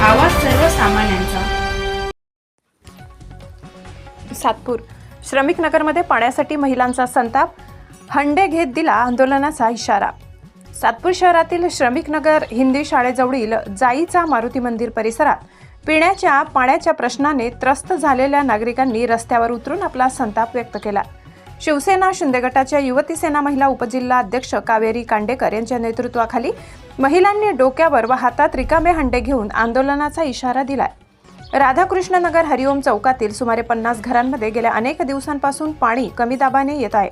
आवाज सर्वसामान्यांचा। सातपूर श्रमिक नगरमध्ये पाण्यासाठी महिलांचा संताप, हंडे घेत दिला आंदोलनाचा इशारा। सातपूर शहरातील श्रमिक नगर हिंदी शाळेजवळील जाईचा मारुती मंदिर परिसरात पिण्याच्या पाण्याच्या प्रश्नाने त्रस्त झालेल्या नागरिकांनी रस्त्यावर उतरून आपला संताप व्यक्त केला। शिवसेना शिंदे गटाच्या युवती सेना महिला उपजिल्हा अध्यक्ष कावेरी कांडेकर यांच्या नेतृत्वाखाली महिलांनी डोक्यावर व हातात रिकामे हंडे घेऊन आंदोलनाचा इशारा दिलाय। राधाकृष्ण नगर हरिओम चौकातील सुमारे 50 घरांमध्ये गेल्या अनेक दिवसांपासून पाणी कमी दाबाने येत आहे,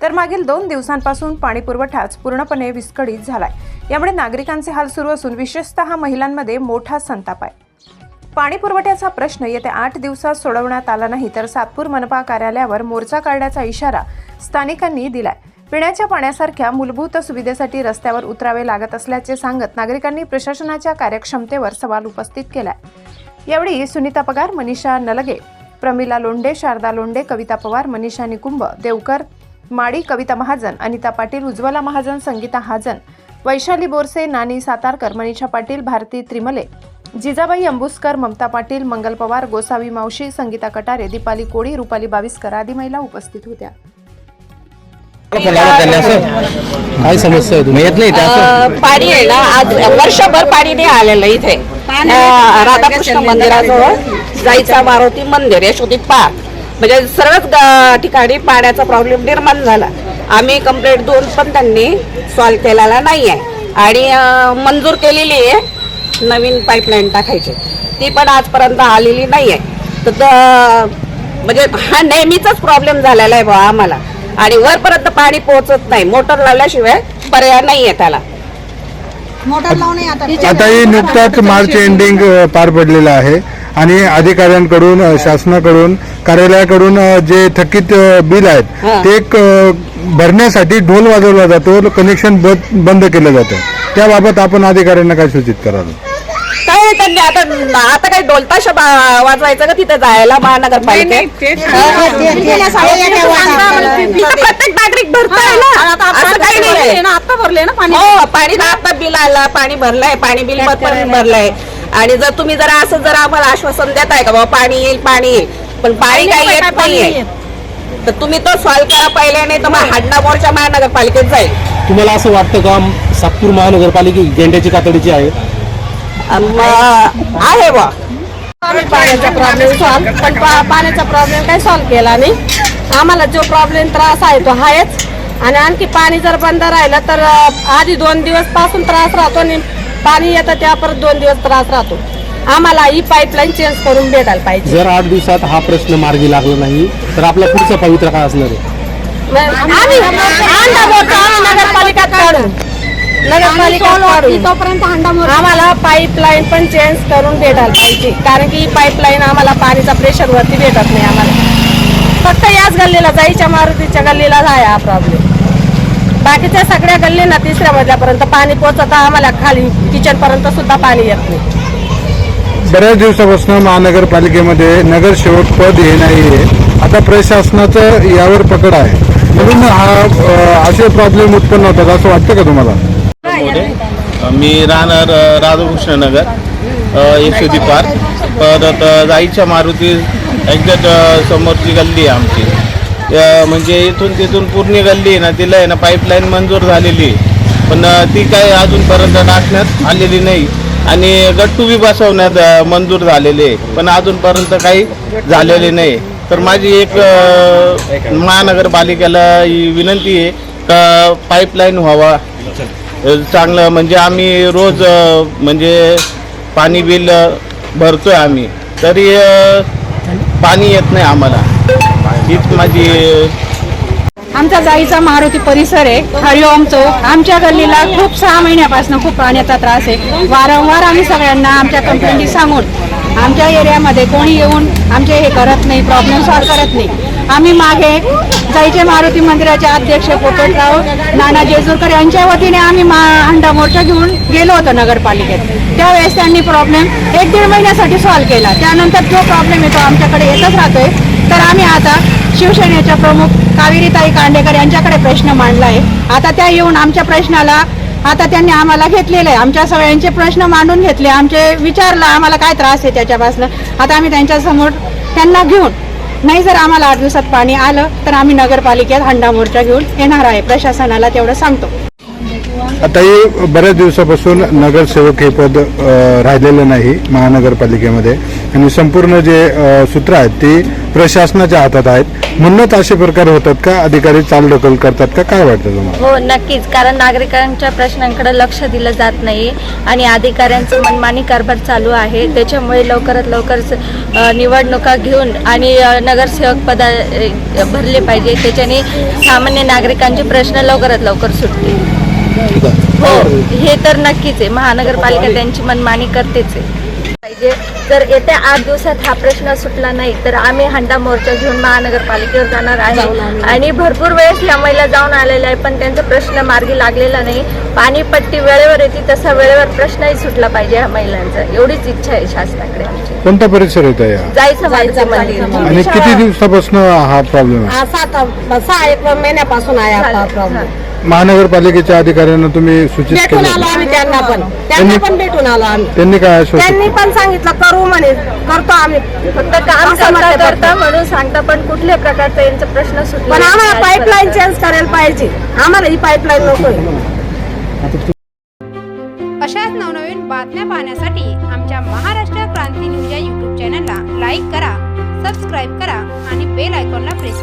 तर मागील 2 दिवसांपासून पाणी पुरवठाच पूर्णपणे विस्कळीत झालाय। यामुळे नागरिकांचे हाल सुरू असून विशेषतः महिलांमध्ये मोठा संताप आहे। पाणी पुरवठ्याचा प्रश्न येत्या 8 दिवसात सोडवण्यात आला नाही तर सातपूर मनपा कार्यालयावर मोर्चा काढण्याचा इशारा स्थानिकांनी दिलाय। पिण्याच्या पाण्यासारख्या मूलभूत सुविधेसाठी रस्त्यावर उतरावे लागत असल्याचे सांगत नागरिकांनी प्रशासनाच्या कार्यक्षमतेवर सवाल उपस्थित केलाय। यावेळी सुनीता पगार, मनीषा नलगे, प्रमिला लोंढे, शारदा लोंढे, कविता पवार, मनीषा निकुंभ, देवकर माडी, कविता महाजन, अनिता पाटील, उज्ज्वला महाजन, संगीता हाजन, वैशाली बोरसे, नानी सातारकर, मनीषा पाटील, भारती त्रिमले, जिजाबाई अंबुस्कर, ममता पाटील, मंगल पवार, गोसावी मावशी, संगीता कटारे, दीपाली कोळी, रुपाली बाविस्कर आदी महिला उपस्थित होत्या। काय समस्या आहे? तुम्ही येत नाही पाणी आहे ना, आज वर्षभर पाणी नाही आलेलं इथे राधाकृष्ण मंदिराजवळ जायचा मारुती मंदिर यशोदी पार्क म्हणजे सर्वच ठिकाणी पाण्याचा प्रॉब्लेम निर्माण झाला। आम्ही कंप्लेंट 2 पण त्यांनी सॉल्व केलेला नाही आहे आणि मंजूर केलेली आहे नवीन पाईपलाईन टाकायची, ती पण आजपर्यंत आलेली नाही आहे। तर म्हणजे हा नेहमीचाच प्रॉब्लेम झालेला आहे बा आम्हाला आणि वरपर्यंत पाणी पोहोचत नाही, मोटर लावल्याशिवाय पर्याय नाही आहे त्याला। आता ही नुकताच मार्च एंडिंग पार पडलेला आहे आणि अधिकाऱ्यांकडून, शासनाकडून, कार्यालयाकडून जे थकीत बिल आहेत ते भरण्यासाठी ढोल वाजवला जातो, कनेक्शन बंद केलं जातं। त्याबाबत आपण अधिकाऱ्यांना काय सूचित कराल? काय त्यांनी आता काही ढोलताशा वाजवायचं का तिथे जायला महानगरपालिकेत? प्रत्येक नागरिक भरतोय ना, असं काही नाही। आता भरले ना पाणी, हो पाणी आता बिल आलं, पाणी भरलंय, पाणी बिल पण भरलंय। आणि जर तुम्ही जरा असं जर आम्हाला आश्वासन देताय का बाबा पाणी येईल पाणी येईल, पण पाणी काही येत नाहीये, तर तुम्ही तो सॉल्व करा पहिले, नाही तर मग हाडना मोर्चा महानगरपालिकेत जाईल। तुम्हाला असं वाटतं का सातपूर महानगरपालिका गेंड्याची कातडीची आहे? आहे बा पाण्याचा प्रॉब्लेम सॉल्व, पण पाण्याचा प्रॉब्लेम काही सॉल्व केला नाही। आम्हाला जो प्रॉब्लेम त्रास आहे तो आहेच आणि आणखी पाणी जर बंद राहिलं तर आधी 2 दिवस पासून त्रास राहतो आणि पाणी येतं त्या परत 2 दिवस त्रास राहतो। आम्हाला ही पाईपलाईन चेंज करून भेटायला पाहिजे। जर 8 दिवसात हा प्रश्न मार्गी लागला नाही तर आपला पुढचा पवित्रा काय असणार आहे? आम्ही नगरपालिकेत काढू, तोपर्यंत आम्हाला पाईपलाईन पण चेंज करून भेटायला पाहिजे, कारण की पाईपलाईन आम्हाला पाणीचा प्रेशर वरती भेटत नाही आम्हाला। फक्त याच गल्लीला, जाईच्या मारुतीच्या गल्लीला आहे हा प्रॉब्लेम। बाकीच्या सगळ्या गल्लींना 3ऱ्या मजल्यापर्यंत पाणी पोहोचत, आम्हाला खाली किचन पर्यंत सुद्धा पाणी येत नाही। बऱ्याच दिवसापासून महानगरपालिकेमध्ये नगरसेवक पद हे नाहीये, आता प्रशासनाचं यावर पकड आहे, म्हणून हा असे प्रॉब्लेम उत्पन्न होतात असं वाटतं का तुम्हाला? मी राहणार राधाकृष्ण नगर यशोदी पार्क, परत जाईच्या मारुती एक्झॅक्ट समोरची गल्ली आहे आमची। म्हणजे इथून तिथून पूर्ण गल्ली आहे ना, तिला आहे ना पाईपलाईन मंजूर झालेली, पण ती काही अजूनपर्यंत टाकण्यात आलेली नाही आणि गट्टू बी बसवण्यात मंजूर झालेले आहे, पण अजूनपर्यंत काही झालेले नाही। तर माझी एक महानगरपालिकेला विनंती आहे का पाईपलाईन व्हावा चांगलं, म्हणजे आम्ही रोज म्हणजे पाणी बिल भरतोय आम्ही, तरी पाणी येत नाही आम्हाला। हीच माझी आमचा जाईचा मारुती परिसर आहे, हरिओम चौक। आमच्या गल्लीला खूप 6 महिन्यापासून खूप पाण्याचा त्रास आहे। वारंवार आम्ही सगळ्यांना आमच्या कंप्लेंटी सांगून आमच्या एरियामध्ये कोणी येऊन आमचे हे करत नाही, प्रॉब्लेम सॉल्व करत नाही। आम्ही मागे जाईचे मारुती मंदिराचे अध्यक्ष पोपटराव नाना जेजुरकर यांच्या वतीने आम्ही हंडा मोर्चा घेऊन गेलो होतो नगरपालिकेत। त्यावेळेस त्यांनी प्रॉब्लेम 1-1.5 महिन्यासाठी सॉल्व केला। त्यानंतर जो प्रॉब्लेम येतो आमच्याकडे येतच राहतोय। तर आम्ही आता शिवसेनेच्या प्रमुख कावेरीताई कांडेकर यांच्याकडे प्रश्न मांडला आहे। आता त्या येऊन आमच्या प्रश्नाला आता त्यांनी आम्हाला घेतलेलं आहे, आमच्या सगळ्यांचे प्रश्न मांडून घेतले, आमचे विचारलं आम्हाला काय त्रास आहे त्याच्यापासून. आता आम्ही त्यांच्यासमोर त्यांना घेऊन नाही जर आम्हाला 8 दिवसात पाणी आलं तर आम्ही नगरपालिकेत हंडा मोर्चा घेऊन येणार आहे. प्रशासनाला तेवढं सांगतो. आताही बऱ्याच दिवसापासून नगरसेवक हे पद राहिलेलं नाही महानगरपालिकेमध्ये आणि संपूर्ण जे सूत्र आहेत ती प्रशासनाच्या हातात आहेत. म्हणूनच असे प्रकार होतात का, अधिकारी चालढकल करतात का, काय वाटतं तुम्हाला? हो नक्कीच, कारण नागरिकांच्या प्रश्नांकडे लक्ष दिलं जात नाही आणि अधिकाऱ्यांचं मनमानी कारभार चालू आहे. त्याच्यामुळे लवकरात लवकर निवडणुका घेऊन आणि नगरसेवक पद भरले पाहिजे. त्याच्याने सामान्य नागरिकांचे प्रश्न लवकरात लवकर सुटतील. हो हे तर नक्कीच आहे, महानगरपालिका त्यांची मनमानी करतेच आहे. पाहिजे जर येत्या 8 दिवसात हा प्रश्न सुटला नाही तर आम्ही हंडा मोर्चा घेऊन महानगरपालिकेवर जाणार आहे. आणि भरपूर वेळेस या महिला जाऊन आलेल्या आहे पण त्यांचा प्रश्न मार्गी लागलेला नाही. पाणीपट्टी वेळेवर येते तसा वेळेवर प्रश्नही सुटला पाहिजे ह्या महिलांचा, एवढीच इच्छा आहे शासनाकडे आमची. कोणता परिसर येतो या जायचं मंदिर आणि किती दिवसापासून हा प्रॉब्लेम आहे? 6-1 महिन्यापासून आहे आता प्रॉब्लेम. महानगरपालिकेच्या अधिकाऱ्यांना तुम्ही सूचित भेटून आलो केलं? आम्ही त्यांना पण भेटून आलो आम्ही. त्यांनी काय आश्वासित त्यांनी केलं? पण सांगितलं करू म्हणे, करतो आम्ही. फक्त काम करता म्हणून सांगता पण कुठल्या प्रकारचा यांचा प्रश्न सुटला पण आम्हाला नाही पाईपलाईन आजपर्यंत. चेंज करायला पाहिजे. आम्हाला ही पाईपलाईन नकोय. अशाच नवनवीन बातम्या पाहण्यासाठी आमच्या महाराष्ट्र क्रांती न्यूज या यूट्यूब चॅनलला लाईक करा, सबस्क्राईब करा आणि बेल आयकॉनला प्रेस करा.